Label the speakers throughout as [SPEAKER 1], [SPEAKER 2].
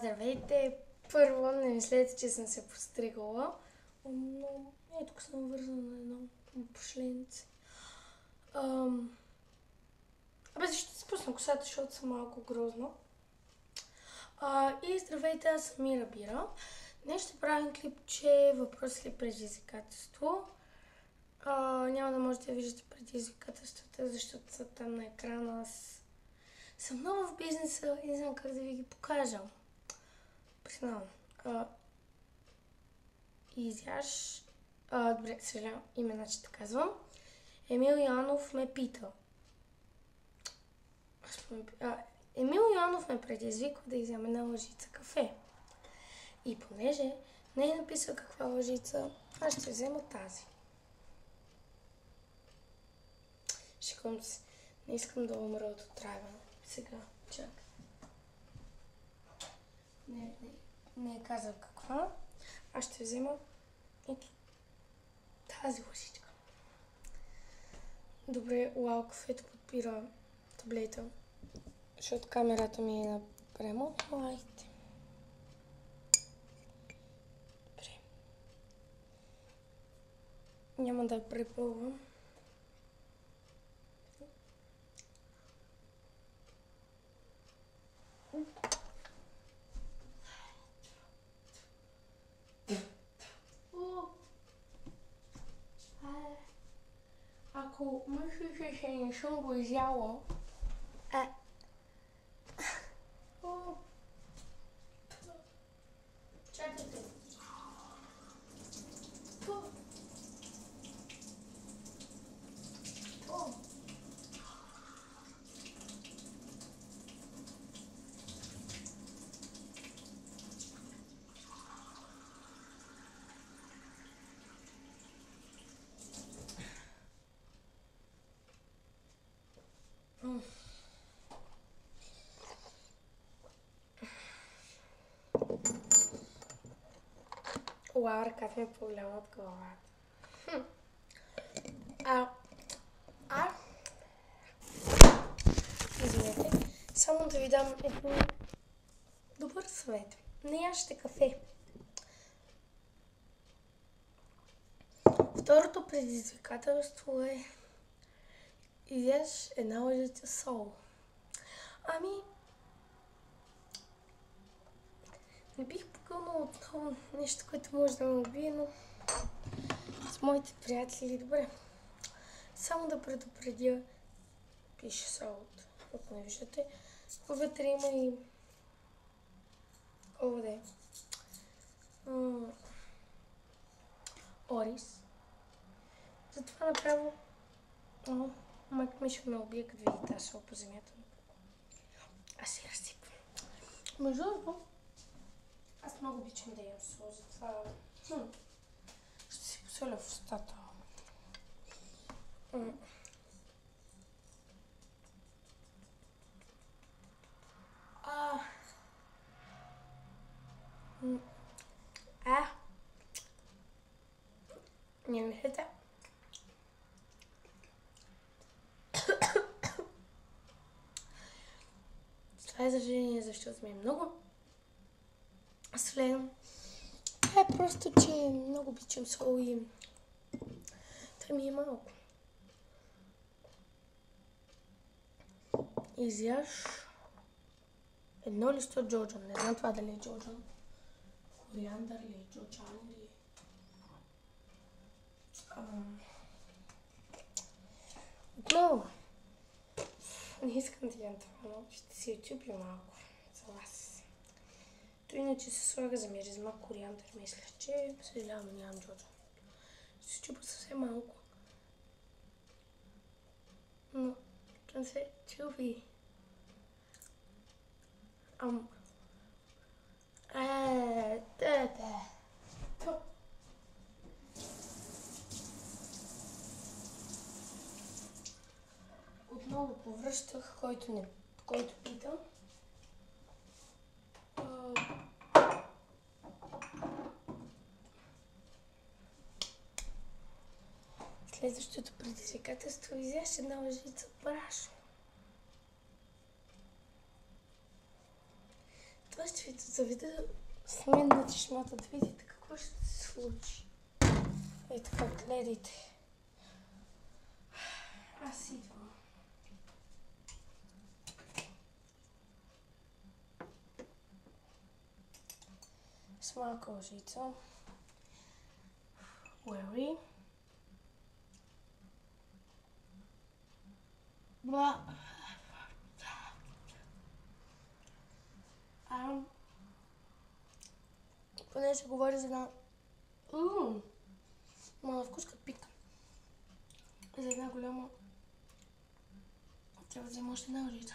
[SPEAKER 1] Здравейте! Първо, не мислете, че съм се постригала, но тук съм вързана на едно пошленице. Ще си пусна косата, защото съм малко грозна. И здравейте, аз съм Мира Бира. Днес ще правим клипче въпрос или предизвикателство. Няма да можете да виждате предизвикателствата, защото са там на екрана. Аз съм нова в бизнеса и не знам как да ви ги покажа. Признавам. Изяж. Добре, съжалявам, имена ще казвам. Емил Янов ме пита. Емил Янов ме предизвиква да изяме една лъжица кафе. И понеже не е написал каква лъжица, аз ще взема тази. Шиквам се. Не искам да умра от отравяне. Сега, чакай. Не е казал каква. Аз ще взема ето тази лъжичка. Добре, уау, кафето подпира таблета. Защото камерата ми е напрямо. Айде. Добре. Няма да я препълвам. Ако мислите, че не съм го изяла, чакайте. Уау, ръката ми е по-голяма от главата. Извинете, само да ви дам един добър съвет. Не яжте кафе. Второто предизвикателство е изяж една лъжица сол. Не бих покълнала отново нещо, което може да ме убие, но с моите приятели добре. Само да предупредя, пише солт, ако не виждате. Вътре има и ориз. Затова направо майка ми ще ме убие, като види тази сол по земята. Аз си разсипвам. Между другото, аз много обичам да ям сол, затова ще си посоля в устата. Не мислете. Това е съжаление, защото ми е много слен. Това е просто, че много обичам сол и това ми е малко. Изяж едно листо джоджан. Не знам това дали е джоджан. Кориандър ли е, джоджан ли е. Отново. Не искам да ям това, но ще си отюпя малко за вас. То иначе се слага за миризма кориандър, мисля, че съжалявам, нямам джоджан. Ще се чупа съвсем малко. Но не се чупи. Отново повръщах, който пита. Следващото предизвикателство изяж една лъжица брашно. Това ще ви завида сменната шмата, да видите какво ще се случи. Ето така, гледайте. Аз идвам. С малка лъжица. Уери. Поне се говори за една... Мала вкус като пика. За една голяма... Трябва да взема още една лъжица.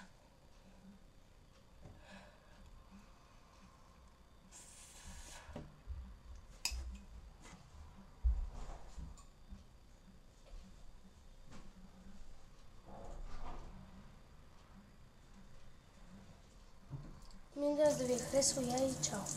[SPEAKER 1] Ми да ви е харесал, я и чао!